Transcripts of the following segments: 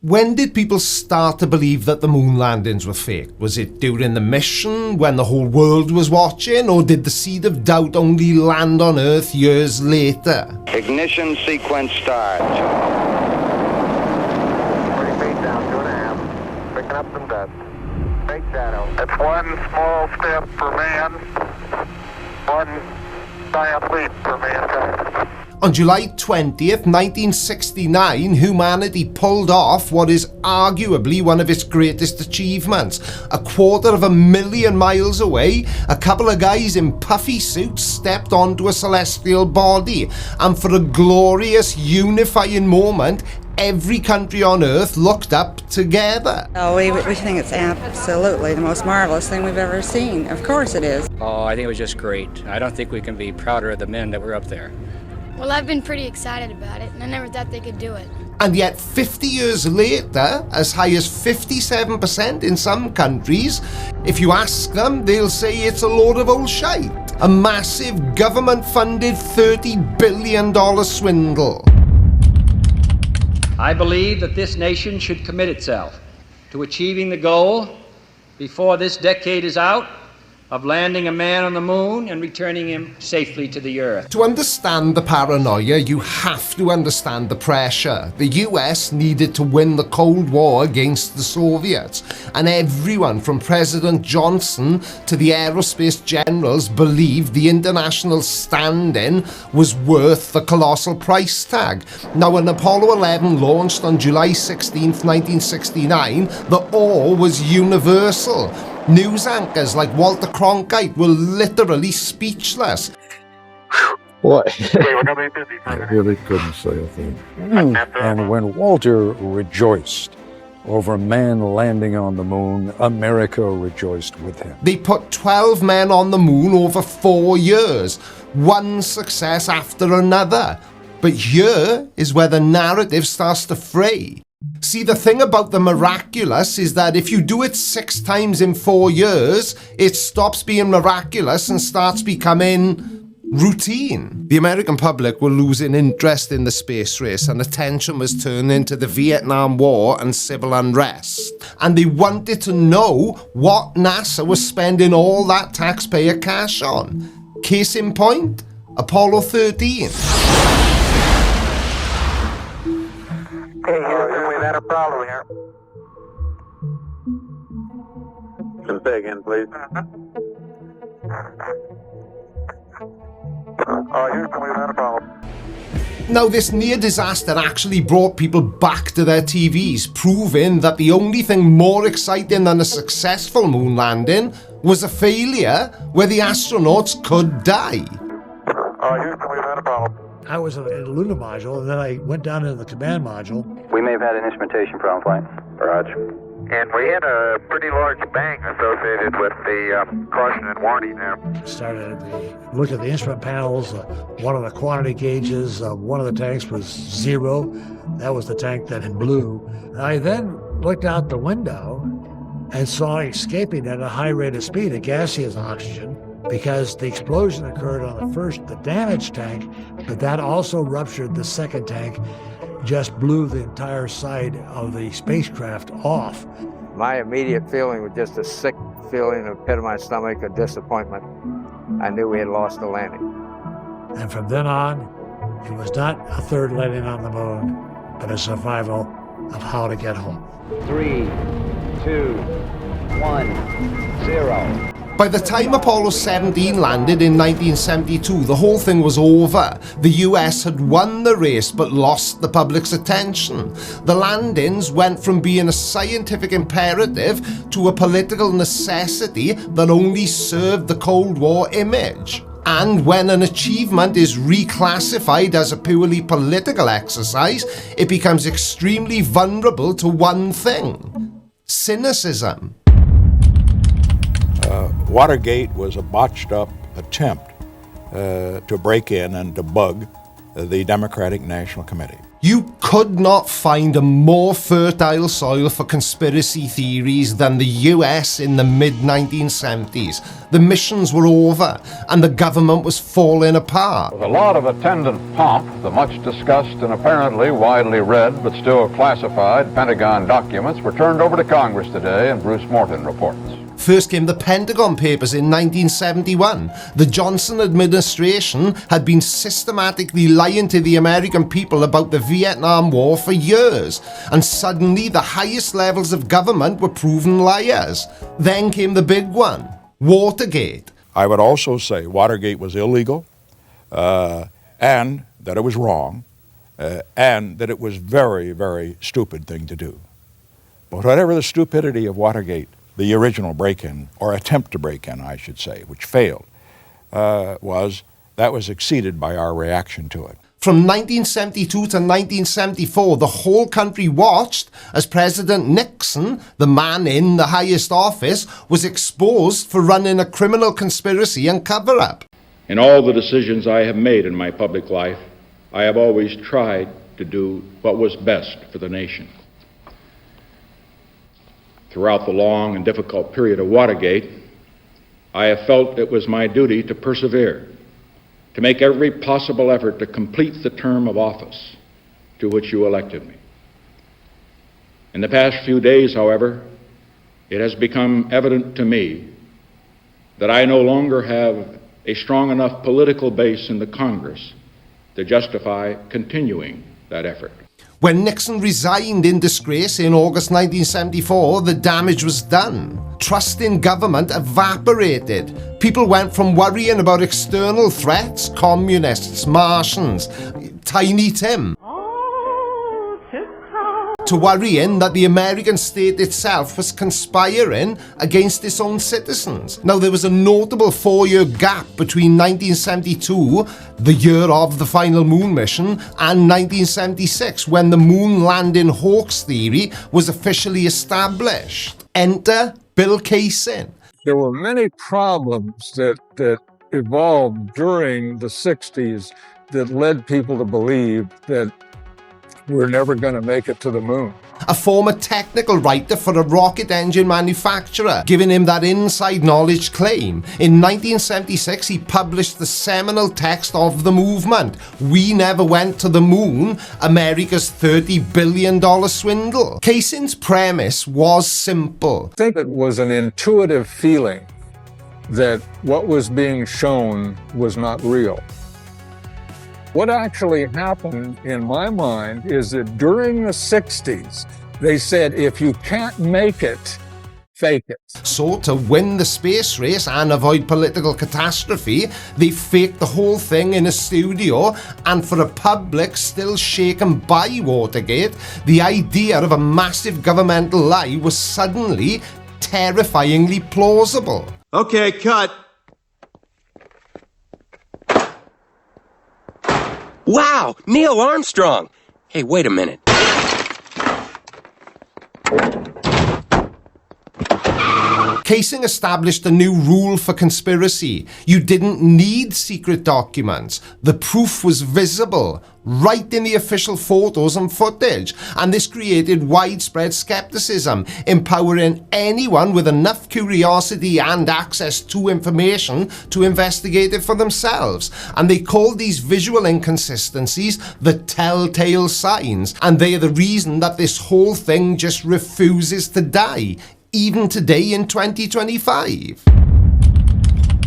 When did people start to believe that the moon landings were fake? Was it during the mission, when the whole world was watching, or did the seed of doubt only land on Earth years later? Ignition sequence start. 30 feet down, 2.5. Picking up some dust. Big shadow. It's one small step for man, one giant leap for mankind. On July 20th, 1969, humanity pulled off what is arguably one of its greatest achievements. 250,000 miles away, a couple of guys in puffy suits stepped onto a celestial body, and for a glorious unifying moment, every country on Earth looked up together. Oh, we think it's absolutely the most marvelous thing we've ever seen. Of course it is. Oh, I think it was just great. I don't think we can be prouder of the men that were up there. Well, I've been pretty excited about it, and I never thought they could do it. And yet 50 years later, as high as 57% in some countries, if you ask them, they'll say it's a load of old shite. A massive government-funded $30 billion swindle. I believe that this nation should commit itself to achieving the goal before this decade is out of landing a man on the moon and returning him safely to the Earth. To understand the paranoia, you have to understand the pressure. The US needed to win the Cold War against the Soviets, and everyone from President Johnson to the aerospace generals believed the international stand-in was worth the colossal price tag. Now, when Apollo 11 launched on July 16th, 1969, the awe was universal. News anchors like Walter Cronkite were literally speechless. What? I really couldn't say a thing. And when Walter rejoiced over a man landing on the moon, America rejoiced with him. They put 12 men on the moon over 4 years, one success after another. But here is where the narrative starts to fray. See, the thing about the miraculous is that if you do it 6 times in 4 years, it stops being miraculous and starts becoming routine. The American public were losing interest in the space race, and attention was turning to the Vietnam War and civil unrest. And they wanted to know what NASA was spending all that taxpayer cash on. Case in point, Apollo 13. Hey, Houston, we've had a problem here. Can say again, please. Houston, we've had a problem. Now, this near disaster actually brought people back to their TVs, proving that the only thing more exciting than a successful moon landing was a failure where the astronauts could die. Houston, we've had a problem. I was in the lunar module, and then I went down into the command module. We may have had an instrumentation problem, flight. Roger. And we had a pretty large bang associated with the caution and warning there. Started to look at the instrument panels. One of the quantity gauges, one of the tanks was 0. That was the tank that had blew. I then looked out the window and saw escaping at a high rate of speed a gaseous oxygen, because the explosion occurred on the damaged tank, but that also ruptured the second tank, just blew the entire side of the spacecraft off. My immediate feeling was just a sick feeling in the pit of my stomach, a disappointment. I knew we had lost the landing. And from then on, it was not a third landing on the moon, but a survival of how to get home. 3, 2, 1, 0. By the time Apollo 17 landed in 1972, the whole thing was over. The US had won the race but lost the public's attention. The landings went from being a scientific imperative to a political necessity that only served the Cold War image. And when an achievement is reclassified as a purely political exercise, it becomes extremely vulnerable to one thing: cynicism. Watergate was a botched-up attempt to break in and debug the Democratic National Committee. You could not find a more fertile soil for conspiracy theories than the US in the mid-1970s. The missions were over and the government was falling apart. With a lot of attendant pomp, the much discussed and apparently widely read but still classified Pentagon documents were turned over to Congress today, and Bruce Morton reports. First came the Pentagon Papers in 1971. The Johnson administration had been systematically lying to the American people about the Vietnam War for years, and suddenly the highest levels of government were proven liars. Then came the big one, Watergate. I would also say Watergate was illegal, and that it was wrong, and that it was very, very stupid thing to do. But whatever the stupidity of Watergate, the original break-in, or attempt to break in, I should say, which failed, was exceeded by our reaction to it. From 1972 to 1974, the whole country watched as President Nixon, the man in the highest office, was exposed for running a criminal conspiracy and cover-up. In all the decisions I have made in my public life, I have always tried to do what was best for the nation. Throughout the long and difficult period of Watergate, I have felt it was my duty to persevere, to make every possible effort to complete the term of office to which you elected me. In the past few days, however, it has become evident to me that I no longer have a strong enough political base in the Congress to justify continuing that effort. When Nixon resigned in disgrace in August 1974, the damage was done. Trust in government evaporated. People went from worrying about external threats, communists, Martians, Tiny Tim, to worrying that the American state itself was conspiring against its own citizens. Now, there was a notable 4-year gap between 1972, the year of the final moon mission, and 1976, when the moon landing hoax theory was officially established. Enter Bill Casey. There were many problems that evolved during the 60s that led people to believe that we're never going to make it to the moon. A former technical writer for a rocket engine manufacturer, giving him that inside knowledge claim. In 1976, he published the seminal text of the movement, We Never Went to the Moon, America's $30 billion swindle. Casey's premise was simple. I think it was an intuitive feeling that what was being shown was not real. What actually happened in my mind is that during the 60s, they said, if you can't make it, fake it. So to win the space race and avoid political catastrophe, they faked the whole thing in a studio, and for a public still shaken by Watergate, the idea of a massive governmental lie was suddenly terrifyingly plausible. Okay, cut. Wow, Neil Armstrong! Hey, wait a minute. Casey established a new rule for conspiracy. You didn't need secret documents. The proof was visible, right in the official photos and footage. And this created widespread skepticism, empowering anyone with enough curiosity and access to information to investigate it for themselves. And they called these visual inconsistencies the telltale signs. And they are the reason that this whole thing just refuses to die, even today in 2025.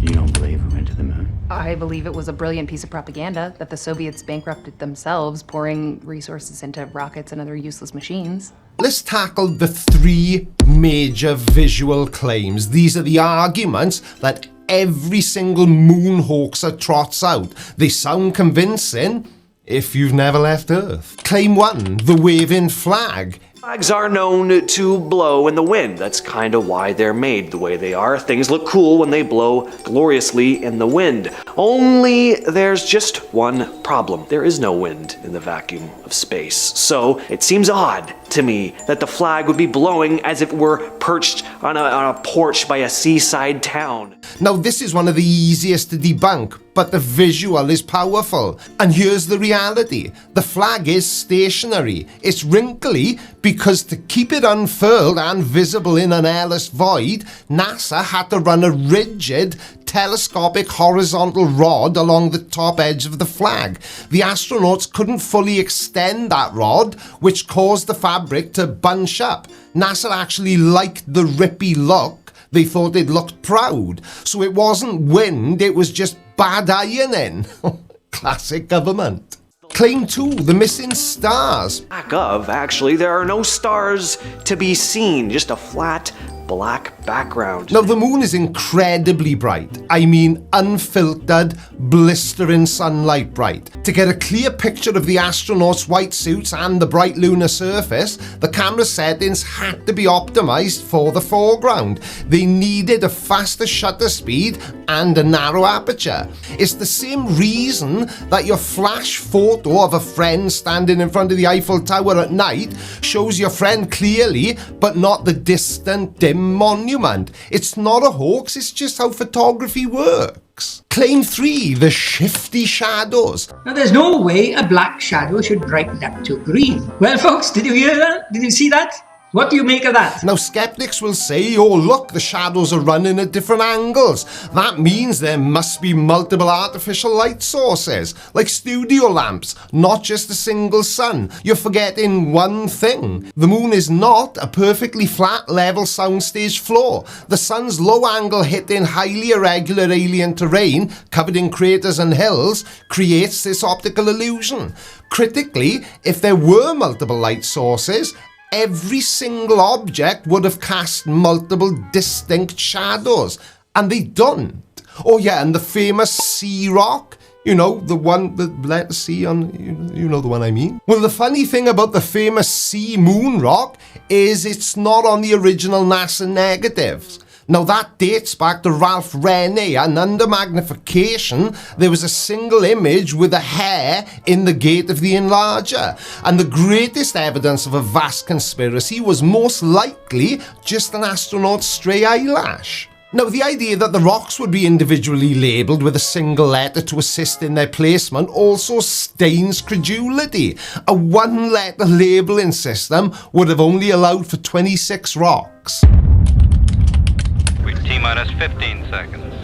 You don't believe we went to the moon? I believe it was a brilliant piece of propaganda that the Soviets bankrupted themselves, pouring resources into rockets and other useless machines. Let's tackle the 3 major visual claims. These are the arguments that every single moon hoaxer trots out. They sound convincing if you've never left Earth. Claim 1, the waving flag. Flags are known to blow in the wind. That's kind of why they're made the way they are. Things look cool when they blow gloriously in the wind. Only there's just one problem. There is no wind in the vacuum of space. So it seems odd to me that the flag would be blowing as if it were perched on a porch by a seaside town. Now, this is one of the easiest to debunk, but the visual is powerful. And here's the reality. The flag is stationary. It's wrinkly because to keep it unfurled and visible in an airless void, NASA had to run a rigid telescopic horizontal rod along the top edge of the flag. The astronauts couldn't fully extend that rod, which caused the fabric to bunch up. NASA actually liked the rippy look. They thought it looked proud. So it wasn't wind, it was just bad ironing. Classic government. Claim 2, the missing stars. Actually, there are no stars to be seen, just a flat black background. Now, the moon is incredibly bright. I mean, unfiltered, blistering sunlight bright. To get a clear picture of the astronauts' white suits and the bright lunar surface, the camera settings had to be optimized for the foreground. They needed a faster shutter speed and a narrow aperture. It's the same reason that your flash photo of a friend standing in front of the Eiffel Tower at night shows your friend clearly, but not the distant, dim monument. It's not a hoax, it's just how photography works. Claim 3, the shifty shadows. Now, there's no way a black shadow should brighten up to green. Well, folks, did you hear that? Did you see that? What do you make of that? Now, skeptics will say, oh look, the shadows are running at different angles. That means there must be multiple artificial light sources, like studio lamps, not just a single sun. You're forgetting one thing. The moon is not a perfectly flat, level soundstage floor. The sun's low angle hitting highly irregular alien terrain, covered in craters and hills, creates this optical illusion. Critically, if there were multiple light sources, every single object would have cast multiple distinct shadows, and they don't. Oh yeah, and the famous C rock, you know, the one, the letter C on, you know the one I mean. Well, the funny thing about the famous C moon rock is it's not on the original NASA negatives. Now that dates back to Ralph Rennie, and under magnification there was a single image with a hair in the gate of the enlarger, and the greatest evidence of a vast conspiracy was most likely just an astronaut's stray eyelash. Now, the idea that the rocks would be individually labelled with a single letter to assist in their placement also stains credulity. A one-letter labelling system would have only allowed for 26 rocks. T-minus 15 seconds.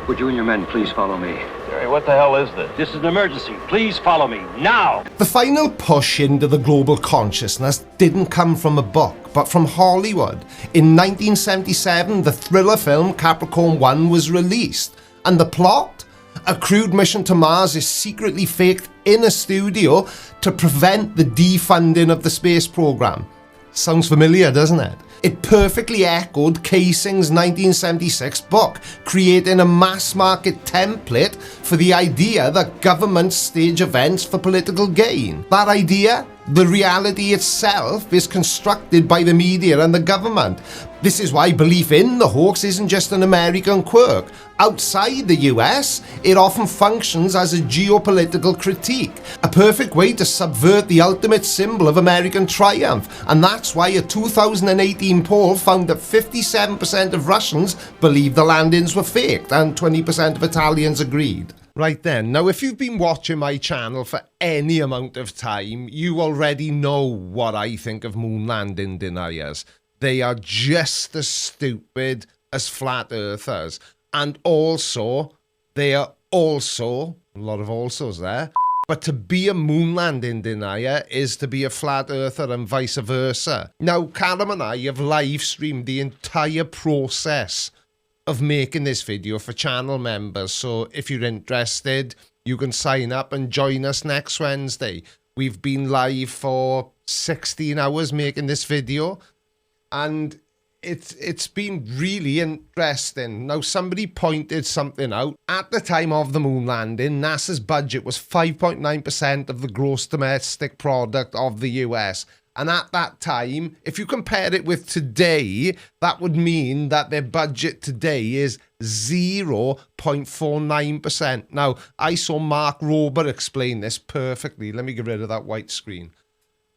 Would you and your men please follow me? Jerry, what the hell is this? This is an emergency. Please follow me, now! The final push into the global consciousness didn't come from a book, but from Hollywood. In 1977, the thriller film Capricorn 1 was released. And the plot? A crewed mission to Mars is secretly faked in a studio to prevent the defunding of the space program. Sounds familiar, doesn't it? It perfectly echoed Kaysing's 1976 book, creating a mass-market template for the idea that governments stage events for political gain. That idea? The reality itself is constructed by the media and the government. This is why belief in the hoax isn't just an American quirk. Outside the US, it often functions as a geopolitical critique, a perfect way to subvert the ultimate symbol of American triumph. And that's why a 2018 poll found that 57% of Russians believed the landings were faked and 20% of Italians agreed. Right then, now if you've been watching my channel for any amount of time, you already know what I think of moon landing deniers. They are just as stupid as flat earthers. And also, they are also, a lot of alsos there, but to be a moon landing denier is to be a flat earther and vice versa. Now, Callum and I have live streamed the entire process of making this video for channel members, so if you're interested, you can sign up and join us next Wednesday. We've been live for 16 hours making this video, and it's been really interesting. Now, somebody pointed something out. At the time of the moon landing, NASA's budget was 5.9% of the gross domestic product of the US, And at that time, if you compare it with today, that would mean that their budget today is 0.49%. Now, I saw Mark Rober explain this perfectly. Let me get rid of that white screen.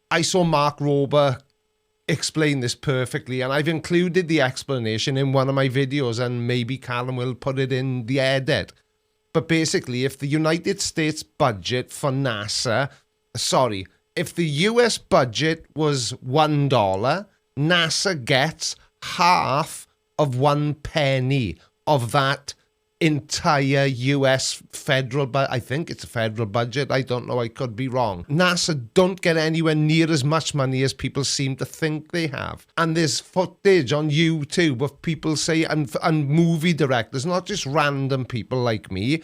I saw Mark Rober explain this perfectly, and I've included the explanation in one of my videos, and maybe Callum will put it in the edit. But basically, if the United States budget for NASA, if the US budget was $1, NASA gets half of 1 penny of that entire US federal budget. I think it's a federal budget. I don't know. I could be wrong. NASA don't get anywhere near as much money as people seem to think they have. And there's footage on YouTube of people say, and movie directors, not just random people like me,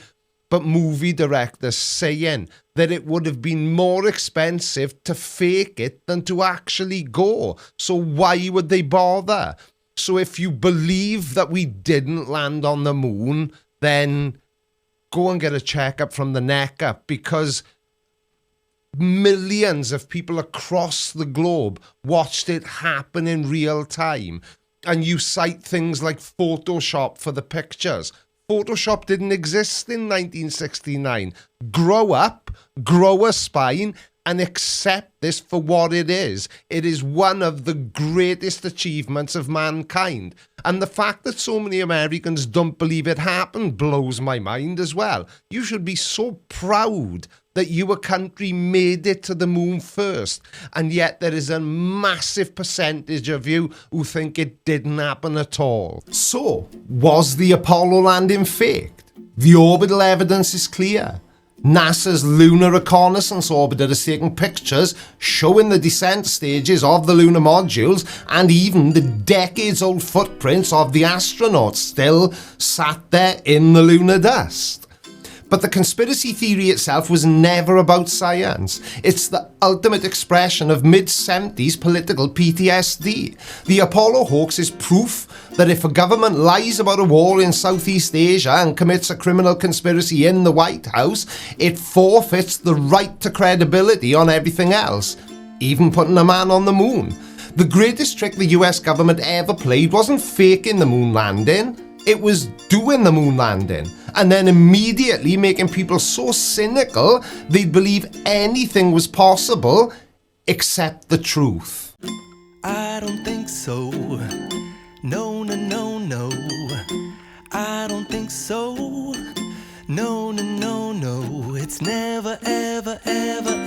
but movie directors saying that it would have been more expensive to fake it than to actually go. So why would they bother? So if you believe that we didn't land on the moon, then go and get a checkup from the neck up, because millions of people across the globe watched it happen in real time. And you cite things like Photoshop for the pictures. Photoshop didn't exist in 1969. Grow up, grow a spine, and accept this for what it is. It is one of the greatest achievements of mankind. And the fact that so many Americans don't believe it happened blows my mind as well. You should be so proud that your country made it to the moon first. And yet there is a massive percentage of you who think it didn't happen at all. So, was the Apollo landing faked? The orbital evidence is clear. NASA's Lunar Reconnaissance Orbiter has taken pictures showing the descent stages of the lunar modules and even the decades-old footprints of the astronauts still sat there in the lunar dust. But the conspiracy theory itself was never about science. It's the ultimate expression of mid-70s political PTSD. The Apollo hoax is proof that if a government lies about a war in Southeast Asia and commits a criminal conspiracy in the White House, it forfeits the right to credibility on everything else, even putting a man on the moon. The greatest trick the US government ever played wasn't faking the moon landing, it was doing the moon landing, and then immediately making people so cynical they'd believe anything was possible except the truth. I don't think so. No, no, no, no. I don't think so. No, no, no, no. It's never, ever, ever,